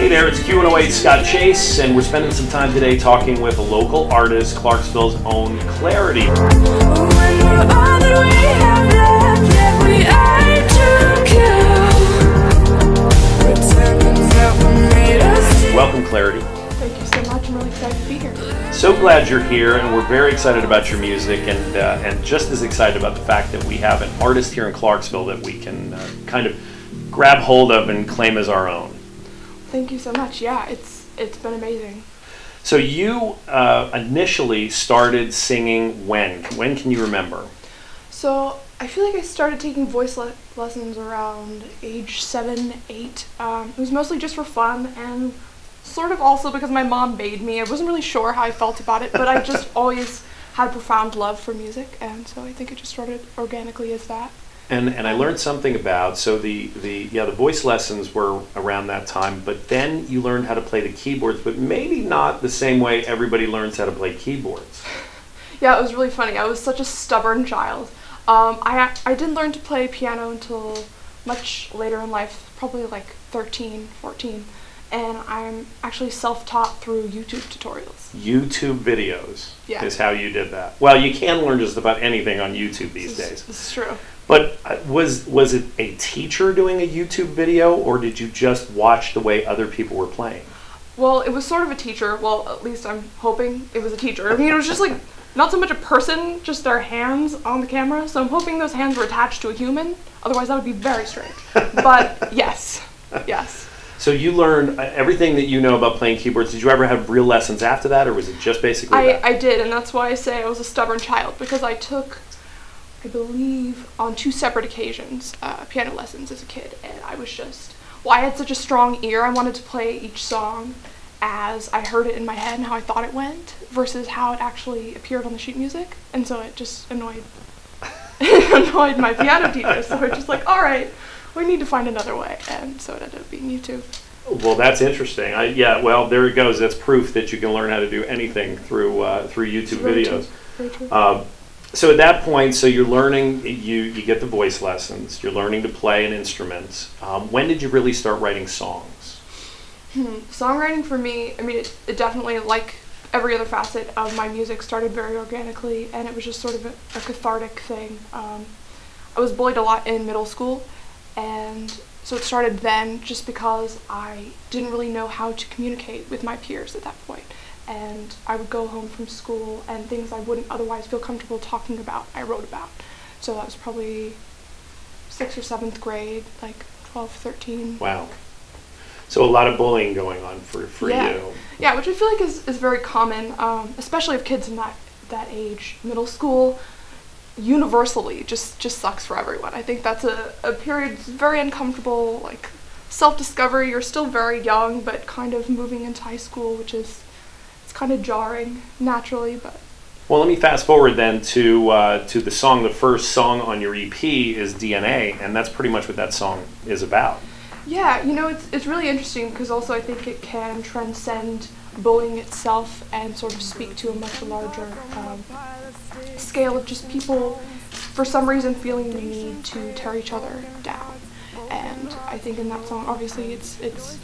Hey there, it's Q108 Scott Chase, and we're spending some time today talking with a local artist, Clarksville's own Clairity. Welcome, Clairity. Thank you so much. I'm really excited to be here. So glad you're here, and we're very excited about your music, and just as excited about the fact that we have an artist here in Clarksville that we can kind of grab hold of and claim as our own. Thank you so much. Yeah, it's been amazing. So you initially started singing when? When can you remember? So I feel like I started taking voice lessons around age 7, 8. It was mostly just for fun and sort of also because my mom made me. I wasn't really sure how I felt about it, but I just always had a profound love for music, and so I think it just started organically as that. And I learned something about, so the voice lessons were around that time, but then you learned how to play the keyboards, but maybe not the same way everybody learns how to play keyboards. Yeah, it was really funny. I was such a stubborn child. I didn't learn to play piano until much later in life, probably like 13, 14, and I'm actually self-taught through YouTube tutorials. YouTube videos is how you did that. Well, you can learn just about anything on YouTube these days. This is true. But was it a teacher doing a YouTube video, or did you just watch the way other people were playing? Well, it was sort of a teacher. Well, at least I'm hoping it was a teacher. I mean, it was just like not so much a person, just their hands on the camera. So I'm hoping those hands were attached to a human. Otherwise, that would be very strange. But yes, yes. So you learned everything that you know about playing keyboards. Did you ever have real lessons after that, or was it just basically that? I did, and that's why I say I was a stubborn child, because I took, I believe, on 2 separate occasions, piano lessons as a kid, and I was just, well, I had such a strong ear. I wanted to play each song as I heard it in my head and how I thought it went, versus how it actually appeared on the sheet music, and so it just annoyed my piano teacher, so we're just like, all right, we need to find another way, and so it ended up being YouTube. Well, that's interesting. Yeah, well, there it goes. That's proof that you can learn how to do anything through YouTube videos. Very true. So at that point, so you're learning, you get the voice lessons, you're learning to play an instrument. When did you really start writing songs? Songwriting for me, I mean, it definitely, like every other facet of my music, started very organically, and it was just sort of a cathartic thing. I was bullied a lot in middle school, and so it started then just because I didn't really know how to communicate with my peers at that point. And I would go home from school, and things I wouldn't otherwise feel comfortable talking about, I wrote about. So that was probably 6th or 7th grade, like 12, 13. Wow. So a lot of bullying going on for you. Yeah, which I feel like is very common, especially of kids in that age. Middle school, universally, just sucks for everyone. I think that's a period that's very uncomfortable, like self-discovery. You're still very young, but kind of moving into high school, which is kind of jarring naturally. But well, let me fast forward then to the song. The first song on your EP is DNA, and that's pretty much what that song is about. Yeah, you know, it's really interesting because also I think it can transcend bullying itself and sort of speak to a much larger scale of just people for some reason feeling the need to tear each other down. And I think in that song, obviously, it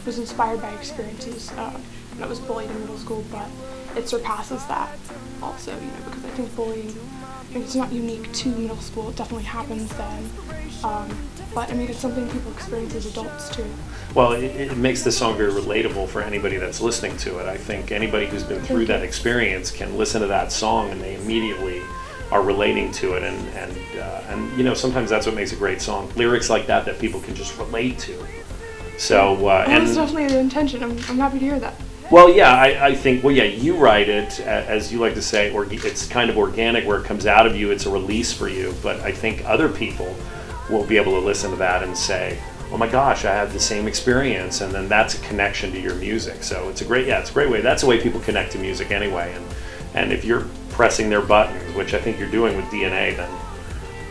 was inspired by experiences when I was bullied in middle school, but it surpasses that also, you know, because I think bullying, I mean, it's not unique to middle school. It definitely happens then, but I mean, it's something people experience as adults too. Well, it makes the song very relatable for anybody that's listening to it. I think anybody who's been through that experience can listen to that song and they immediately are relating to it, and you know, sometimes that's what makes a great song. Lyrics like that people can just relate to. So and that's definitely the intention. I'm happy to hear that. Well, yeah, I think, well, yeah, you write it, as you like to say, or it's kind of organic where it comes out of you. It's a release for you. But I think other people will be able to listen to that and say, oh my gosh, I had the same experience, and then that's a connection to your music. So it's a great way. That's the way people connect to music anyway. And if you're pressing their buttons, which I think you're doing with DNA, then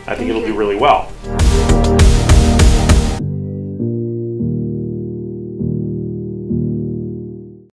I think it'll do really well.